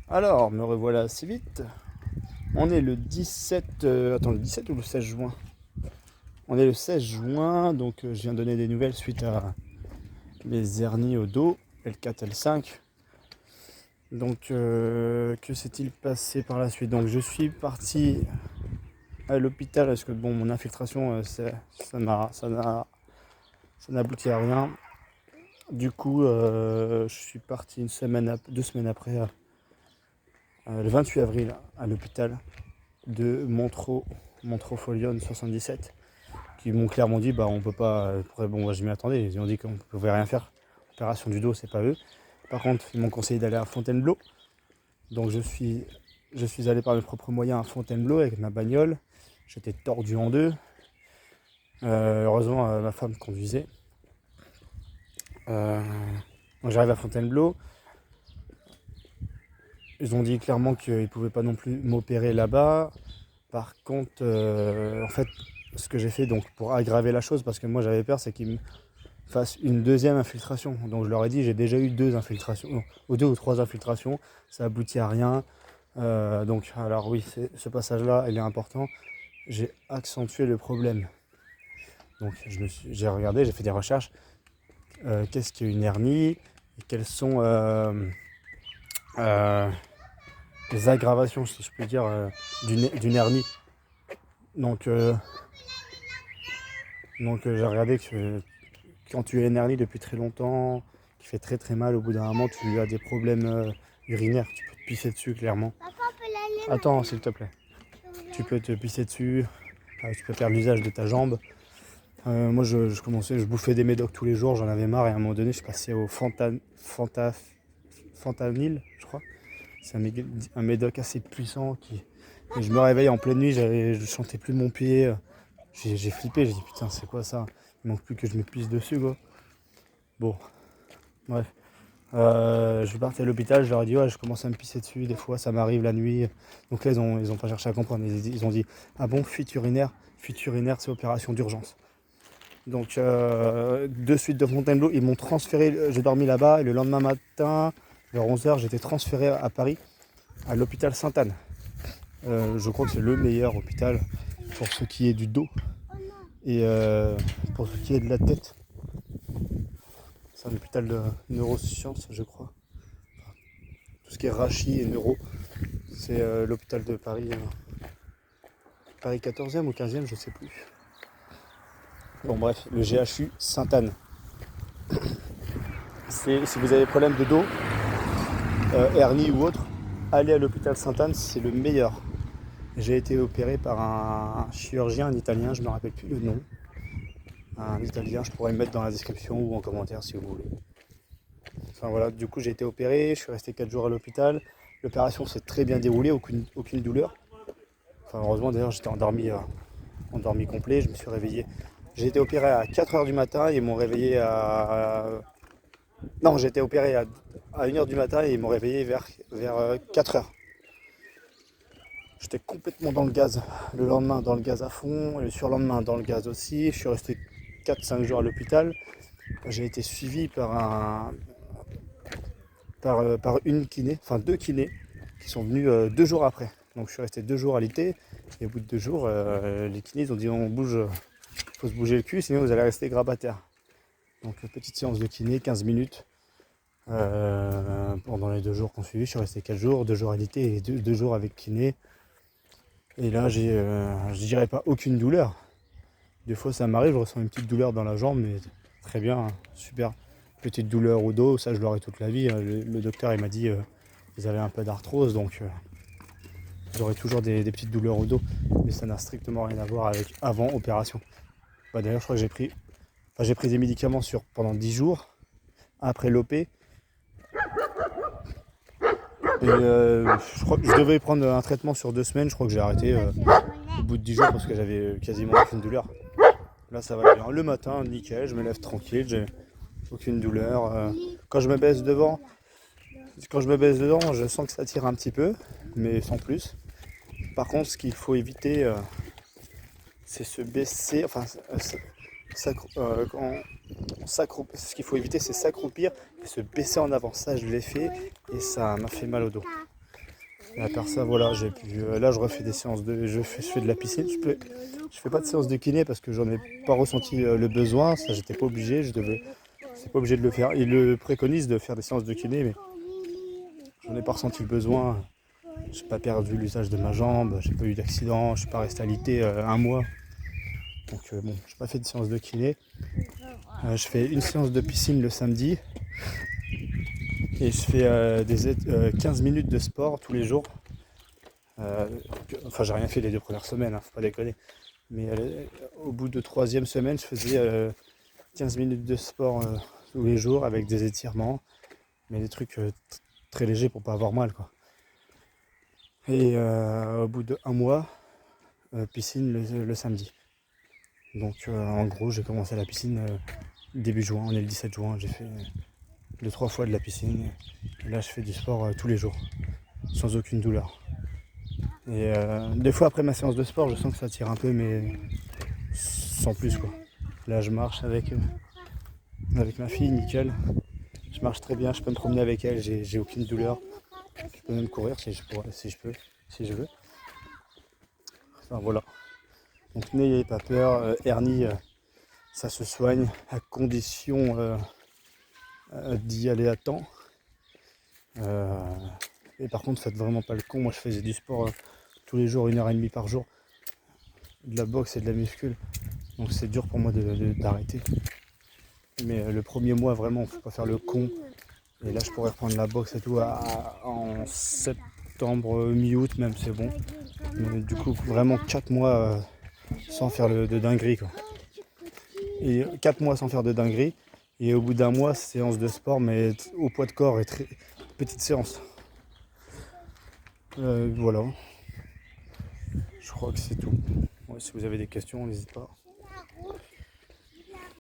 Alors, me revoilà assez vite. On est le 17... attends, le 17 ou le 16 juin? On est le 16 juin, donc je viens donner des nouvelles suite à mes hernies au dos, L4, L5. Donc, que s'est-il passé par la suite? Donc, je suis parti à l'hôpital parce que bon, mon infiltration, ça n'aboutit à rien. Du coup, je suis parti 2 semaines après, le 28 avril, à l'hôpital de Montreux-Folion 77, qui m'ont clairement dit on peut pas. Bon, moi, je m'y attendais, ils ont dit qu'on ne pouvait rien faire. Opération du dos, c'est pas eux. Par contre, ils m'ont conseillé d'aller à Fontainebleau. Donc je suis allé par mes propres moyens à Fontainebleau avec ma bagnole. J'étais tordu en deux. Heureusement, ma femme conduisait. Donc j'arrive à Fontainebleau. Ils ont dit clairement qu'ils ne pouvaient pas non plus m'opérer là-bas. Par contre, en fait, ce que j'ai fait donc pour aggraver la chose, parce que moi j'avais peur, c'est qu'ils me fassent une deuxième infiltration. Donc je leur ai dit, j'ai déjà eu 2 infiltrations, ou 2 ou 3 infiltrations, ça aboutit à rien. Donc alors oui, ce passage-là, il est important. J'ai accentué le problème. Donc j'ai regardé, j'ai fait des recherches. Qu'est-ce qu'une hernie et quelles sont les aggravations, si je puis dire, d'une hernie. Donc j'ai regardé que quand tu es une hernie depuis très longtemps, qui fait très très mal, au bout d'un moment, tu as des problèmes urinaires. Tu peux te pisser dessus, clairement. Attends, s'il te plaît. Tu peux te pisser dessus, tu peux faire l'usage de ta jambe. Moi, je bouffais des médocs tous les jours, j'en avais marre, et à un moment donné, je suis passé au fentanyl, je crois. C'est un médoc assez puissant et je me réveille en pleine nuit, je sentais plus mon pied. J'ai flippé, j'ai dit putain, c'est quoi ça? Il manque plus que je me pisse dessus, quoi. Bon, bref. Je suis parti à l'hôpital, je leur ai dit ouais, je commence à me pisser dessus, des fois ça m'arrive la nuit. Donc là, ils ont pas cherché à comprendre, ils ont dit ah bon, fuite urinaire, c'est opération d'urgence. Donc de suite de Fontainebleau, ils m'ont transféré, j'ai dormi là-bas, et le lendemain matin, vers 11h, j'étais transféré à Paris, à l'hôpital Sainte-Anne. Je crois que c'est le meilleur hôpital pour ce qui est du dos et pour ce qui est de la tête. C'est un hôpital de neurosciences, je crois. Tout ce qui est rachis et neuro, c'est l'hôpital de Paris, Paris 14e ou 15e, je sais plus. Bon bref, le GHU Sainte-Anne. Si vous avez des problèmes de dos, hernie ou autre, allez à l'hôpital Sainte-Anne, c'est le meilleur. J'ai été opéré par un chirurgien, un italien, je ne me rappelle plus le nom. Un italien, je pourrais le mettre dans la description ou en commentaire si vous voulez. Enfin voilà, du coup j'ai été opéré, je suis resté 4 jours à l'hôpital. L'opération s'est très bien déroulée, aucune douleur. Enfin heureusement d'ailleurs j'étais endormi complet, je me suis réveillé. J'ai été opéré à 4h du matin et ils m'ont réveillé à... Non, j'ai été opéré à 1h du matin et ils m'ont réveillé vers 4h. J'étais complètement dans le gaz. Le lendemain dans le gaz à fond, le surlendemain dans le gaz aussi. Je suis resté 4-5 jours à l'hôpital. J'ai été suivi par une kiné, enfin 2 kinés, qui sont venus 2 jours après. Donc je suis resté 2 jours à l'IT, et au bout de 2 jours, les kinés ont dit on bouge, il faut se bouger le cul, sinon vous allez rester grabataire. Donc petite séance de kiné, 15 minutes. Pendant les 2 jours qu'on suivit, je suis resté 4 jours, 2 jours à l'IT et 2 jours avec kiné. Et là, je dirais pas aucune douleur. Des fois, ça m'arrive, je ressens une petite douleur dans la jambe, mais très bien, super. Petite douleur au dos, ça je l'aurai toute la vie. Le docteur il m'a dit ils avaient un peu d'arthrose, donc j'aurai toujours des petites douleurs au dos, mais ça n'a strictement rien à voir avec avant opération. D'ailleurs, je crois que j'ai pris des médicaments pendant 10 jours après l'OP. Et je crois que je devais prendre un traitement sur 2 semaines, je crois que j'ai arrêté au bout de 10 jours parce que j'avais quasiment aucune douleur. Là ça va bien. Le matin, nickel, je me lève tranquille, j'ai aucune douleur. Quand je me baisse dedans, je sens que ça tire un petit peu, mais sans plus. Par contre, ce qu'il faut éviter, c'est se baisser, enfin, ce qu'il faut éviter, c'est s'accroupir et se baisser en avant. Ça, je l'ai fait et ça m'a fait mal au dos. Et à part ça, voilà, là je refais des séances je fais de la piscine. Je fais pas de séance de kiné parce que j'en ai pas ressenti le besoin. Ça, j'étais pas obligé. C'est pas obligé de le faire. Il le préconise de faire des séances de kiné, mais j'en ai pas ressenti le besoin. J'ai pas perdu l'usage de ma jambe, j'ai pas eu d'accident, je suis pas resté alité un mois. Donc bon, j'ai pas fait de séance de kiné. Je fais une séance de piscine le samedi et je fais 15 minutes de sport tous les jours. Enfin, j'ai rien fait les 2 premières semaines, hein, faut pas déconner. Mais au bout de 3e semaine, je faisais 15 minutes de sport tous les jours avec des étirements, mais des trucs très légers pour pas avoir mal, quoi. Et au bout de 1 mois, piscine le samedi. Donc en gros, j'ai commencé la piscine début juin, on est le 17 juin, j'ai fait 2-3 fois de la piscine. Et là, je fais du sport tous les jours, sans aucune douleur. Et des fois, après ma séance de sport, je sens que ça tire un peu, mais sans plus, quoi. Là, je marche avec ma fille, nickel. Je marche très bien, je peux me promener avec elle, j'ai aucune douleur. Je peux même courir si je veux. Enfin voilà. Donc n'ayez pas peur, hernie, ça se soigne à condition d'y aller à temps. Et par contre, faites vraiment pas le con. Moi, je faisais du sport tous les jours, 1h30 par jour, de la boxe et de la muscule. Donc c'est dur pour moi d'arrêter. Mais le premier mois, vraiment, faut pas faire le con. Et là, je pourrais reprendre la boxe et tout en septembre, mi-août même, c'est bon. Mais du coup, vraiment 4 mois sans faire de dinguerie, quoi. Et 4 mois sans faire de dinguerie. Et au bout d'un mois, séance de sport, mais au poids de corps et très petite séance. Voilà. Je crois que c'est tout. Ouais, si vous avez des questions, n'hésitez pas.